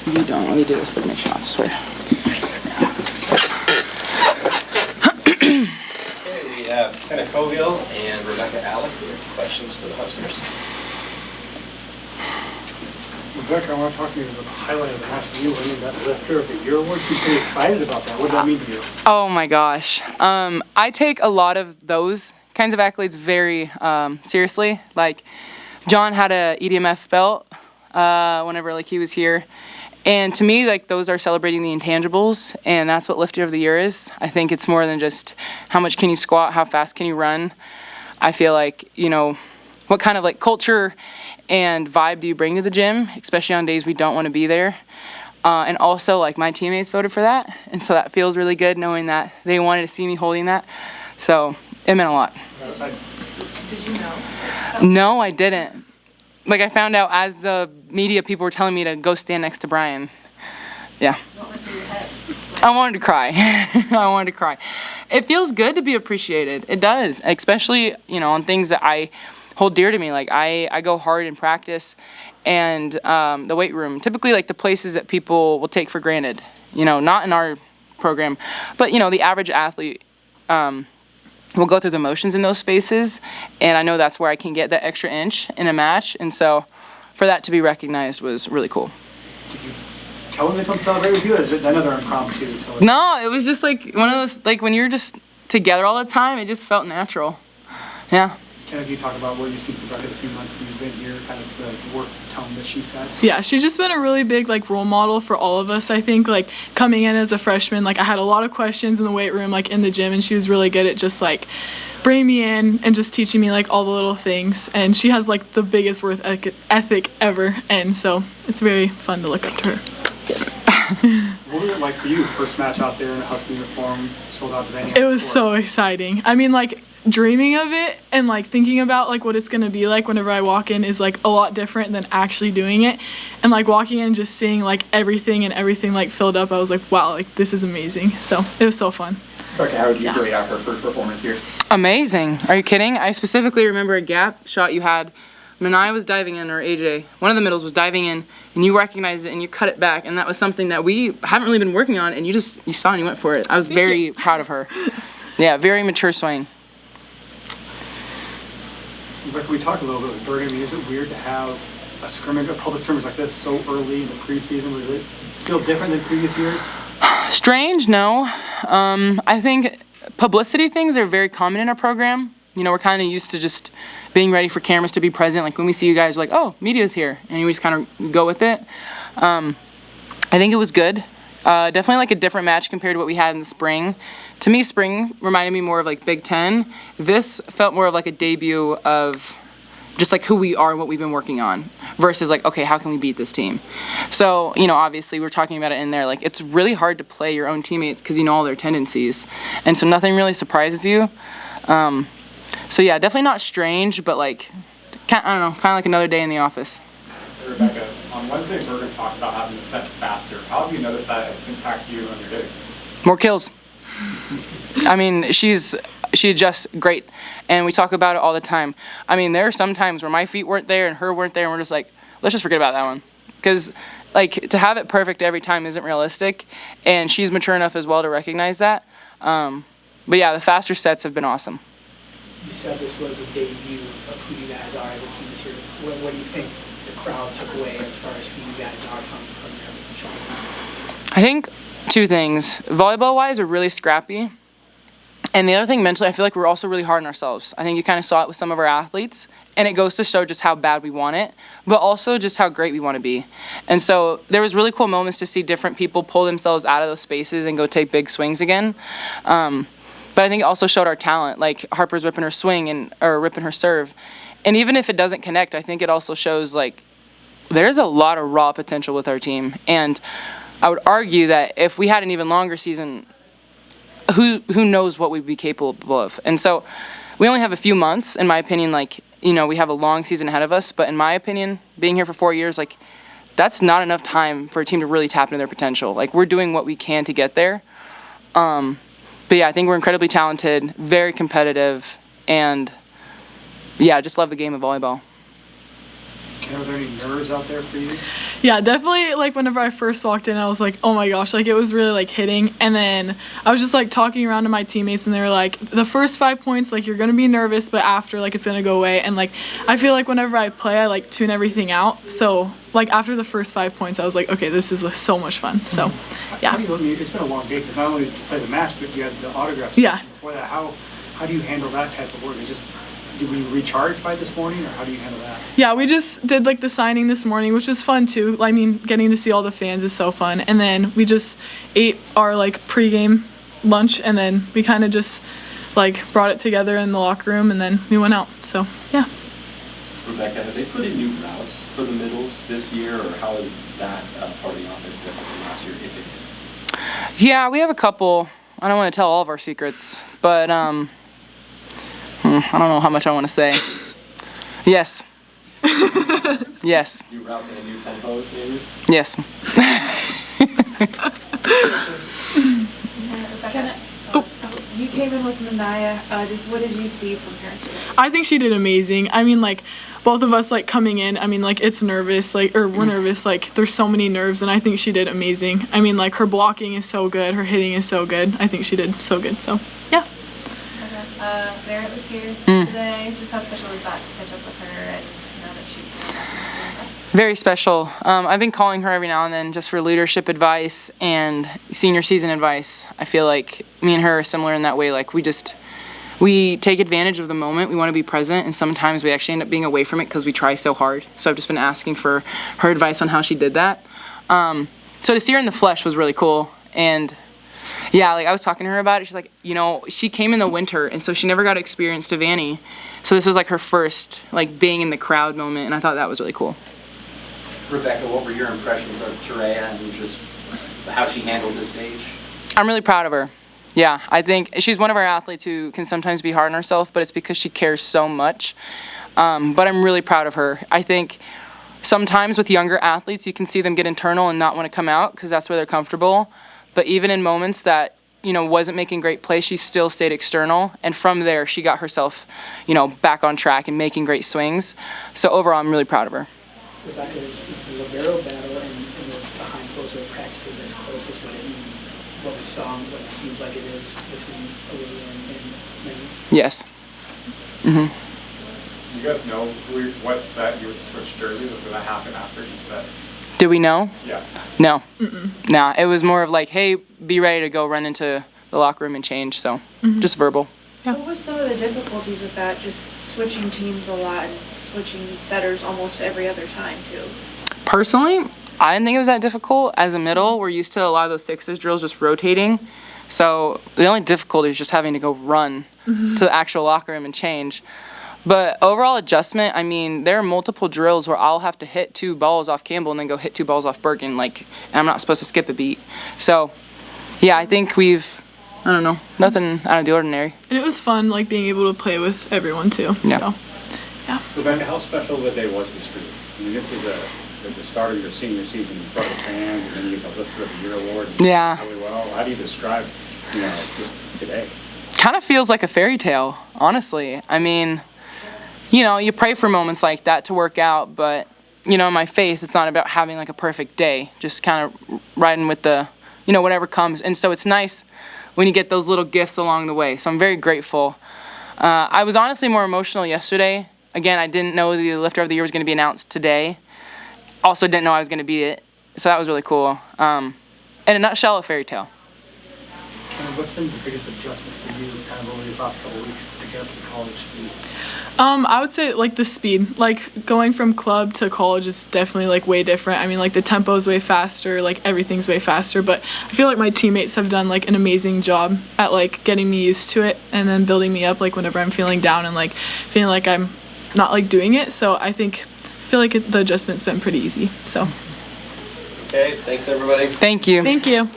You don't. Let me do this for make shots, I swear. Okay, we have Kenna Cogill and Rebekah Allick with questions for the Huskers. Rebekah, I want to talk to you about the highlight of the match for you winning that Lifter of the Year award. She's pretty excited about that. What does that mean to you? Oh my gosh. I take a lot of those kinds of accolades very seriously. Like, John had a EDMF belt whenever like he was here. And to me, like, those are celebrating the intangibles, and that's what Lifter of the Year is. I think it's more than just how much can you squat, how fast can you run. I feel like, you know, what kind of like culture and vibe do you bring to the gym, especially on days we don't want to be there. And also, like, my teammates voted for that, and so that feels really good knowing that they wanted to see me holding that. So it meant a lot. Did you know? No, I didn't. Like, I found out as the media people were telling me to go stand next to Brian. Yeah. What went through your head? I wanted to cry. I wanted to cry. It feels good to be appreciated. It does, especially, you know, on things that I hold dear to me. Like, I go hard in practice and the weight room. Typically, like, the places that people will take for granted. You know, not in our program, but, you know, the average athlete will go through the motions in those spaces, and I know that's where I can get that extra inch in a match, and so for that to be recognized was really cool. Did you tell them to come celebrate with you? I know they're impromptu. So No, it was just like one of those, like, when you're just together all the time, it just felt natural. Yeah. Can you talk about what you've seen throughout the few months you've been here, kind of the work tone that she sets? Yeah, she's just been a really big like role model for all of us. I think like coming in as a freshman, like I had a lot of questions in the weight room, like in the gym, and she was really good at just like bringing me in and just teaching me like all the little things. And she has like the biggest work ethic ever, and so it's very fun to look up to her. What was it like for you, first match out there in a Husker uniform, sold out venue? It was so exciting. I mean, like, dreaming of it and like thinking about like what it's gonna be like whenever I walk in is like a lot different than actually doing it. And like walking in and just seeing like everything like filled up, I was like, wow, like this is amazing. So it was so fun. Okay, how would you rate out her first performance here? Amazing. Are you kidding? I specifically remember a gap shot you had. Manaia was diving in, or AJ, one of the middles was diving in, and you recognized it and you cut it back, and that was something that we haven't really been working on, and you saw and you went for it. I was very proud of her. Yeah, very mature swing. Rick, we talked a little bit with Bergen. I mean, is it weird to have a scrimmage, a public scrimmage like this so early in the preseason? Does it feel different than previous years? Strange, no. I think publicity things are very common in our program. You know, we're kind of used to just being ready for cameras to be present. Like when we see you guys, like, oh, media's here, and we just kind of go with it. I think it was good. Definitely like a different match compared to what we had in the spring. To me, spring reminded me more of like Big Ten. This felt more of like a debut of just like who we are and what we've been working on versus like, okay, how can we beat this team? So, you know, obviously we're talking about it in there. Like, it's really hard to play your own teammates because you know all their tendencies. And so nothing really surprises you. So yeah, definitely not strange, but like, I don't know, kind of like another day in the office. Rebekah, on Wednesday, Bergen talked about having to set faster. How have you noticed that impact you on your hitting? More kills. I mean, she adjusts great, and we talk about it all the time. I mean, there are some times where my feet weren't there and her weren't there, and we're just like, let's just forget about that one. Because, like, to have it perfect every time isn't realistic, and she's mature enough as well to recognize that. But yeah, the faster sets have been awesome. You said this was a debut of who you guys are as a team this year. What do you think the crowd took away as far as who you guys are from your show? I think two things. Volleyball-wise, we're really scrappy. And the other thing, mentally, I feel like we're also really hard on ourselves. I think you kind of saw it with some of our athletes, and it goes to show just how bad we want it, but also just how great we want to be. And so there was really cool moments to see different people pull themselves out of those spaces and go take big swings again. But I think it also showed our talent, like Harper's ripping her swing or ripping her serve. And even if it doesn't connect, I think it also shows, like, there's a lot of raw potential with our team. And I would argue that if we had an even longer season, who knows what we'd be capable of. And so we only have a few months, in my opinion. Like, you know, we have a long season ahead of us, but in my opinion, being here for 4 years, like, that's not enough time for a team to really tap into their potential. Like, we're doing what we can to get there. But yeah, I think we're incredibly talented, very competitive, and yeah, I just love the game of volleyball. Okay, Are there any nerves out there for you? Yeah, definitely, like, whenever I first walked in, I was like, oh my gosh, like, it was really, like, hitting. And then I was just, like, talking around to my teammates, and they were like, the first 5 points, like, you're going to be nervous, but after, like, it's going to go away. And, like, I feel like whenever I play, I, like, tune everything out. So, like, after the first 5 points, I was like, okay, this is so much fun. So, yeah. How do you, I mean, it's been a long day, because not only did you play the match, but you had the autograph Yeah. session before that. How do you handle that type of work? Did we recharge by this morning, or how do you handle that? Yeah, we just did, like, the signing this morning, which was fun, too. I mean, getting to see all the fans is so fun. And then we just ate our, like, pregame lunch, and then we kind of just, like, brought it together in the locker room, and then we went out. So, yeah. Rebekah, have they put in new routes for the middles this year, or how is that part of the offense different from last year, if it is? Yeah, we have a couple. I don't want to tell all of our secrets, but I don't know how much I want to say. Yes. Yes. New routes and new tempos, maybe? Yes. Rebekah, you came in with Manaia. Just what did you see from her today? I think she did amazing. I mean, like, both of us, like, coming in, I mean, like, it's nervous, like, or we're nervous, like, there's so many nerves, and I think she did amazing. I mean, like, her blocking is so good, her hitting is so good. I think she did so good, so, yeah. Merritt was here today. Just how special was that to catch up with her and now that she's back in the city? Very special. I've been calling her every now and then just for leadership advice and senior season advice. I feel like me and her are similar in that way. Like, we take advantage of the moment. We want to be present, and sometimes we actually end up being away from it because we try so hard. So I've just been asking for her advice on how she did that. So to see her in the flesh was really cool. And yeah, like, I was talking to her about it. She's like, you know, she came in the winter, and so she never got to experience Devaney. So this was like her first, like, being in the crowd moment, and I thought that was really cool. Rebekah, what were your impressions of Teraya and just how she handled the stage? I'm really proud of her. Yeah, I think she's one of our athletes who can sometimes be hard on herself, but it's because she cares so much. But I'm really proud of her. I think sometimes with younger athletes, you can see them get internal and not want to come out because that's where they're comfortable. But even in moments that, you know, wasn't making great plays, she still stayed external. And from there, she got herself, you know, back on track and making great swings. So overall, I'm really proud of her. Rebekah, is the libero battle and those behind closed door practices as close as what we saw and what it seems like it is between Olivia and Megan? Yes. Mm-hmm. You guys know what set you would switch jerseys, or did that happen after each set? Did we know? Yeah. No. Nah, it was more of like, hey, be ready to go run into the locker room and change. So just verbal. Yeah. What was some of the difficulties with that? Just switching teams a lot and switching setters almost every other time too. Personally, I didn't think it was that difficult. As a middle, we're used to a lot of those sixes drills just rotating. So the only difficulty is just having to go run to the actual locker room and change. But overall adjustment, I mean, there are multiple drills where I'll have to hit 2 balls off Campbell and then go hit 2 balls off Bergen, like, and I'm not supposed to skip a beat. So, yeah, I think I don't know, nothing out of the ordinary. And it was fun, like, being able to play with everyone, too. Yeah. So, yeah. Rebekah, how special of a day was this for you? I mean, this is the start of your senior season in front of fans, and then you get the Lifter of the Year award. Yeah. Really well. How do you describe, you know, just today? Kind of feels like a fairy tale, honestly. I mean, you know, you pray for moments like that to work out, but, you know, in my faith, it's not about having, like, a perfect day. Just kind of riding with the, you know, whatever comes. And so it's nice when you get those little gifts along the way. So I'm very grateful. I was honestly more emotional yesterday. Again, I didn't know the Lifter of the Year was going to be announced today. Also didn't know I was going to be it. So that was really cool. In a nutshell, a fairy tale. Kenna, what's been the biggest adjustment for you kind of over these last couple of weeks to get up to the college speed? I would say, like, the speed. Like, going from club to college is definitely, like, way different. I mean, like, the tempo's way faster, like, everything's way faster. But I feel like my teammates have done, like, an amazing job at, like, getting me used to it and then building me up, like, whenever I'm feeling down and, like, feeling like I'm not, like, doing it. So I feel like the adjustment's been pretty easy. So. Okay, thanks everybody. Thank you. Thank you.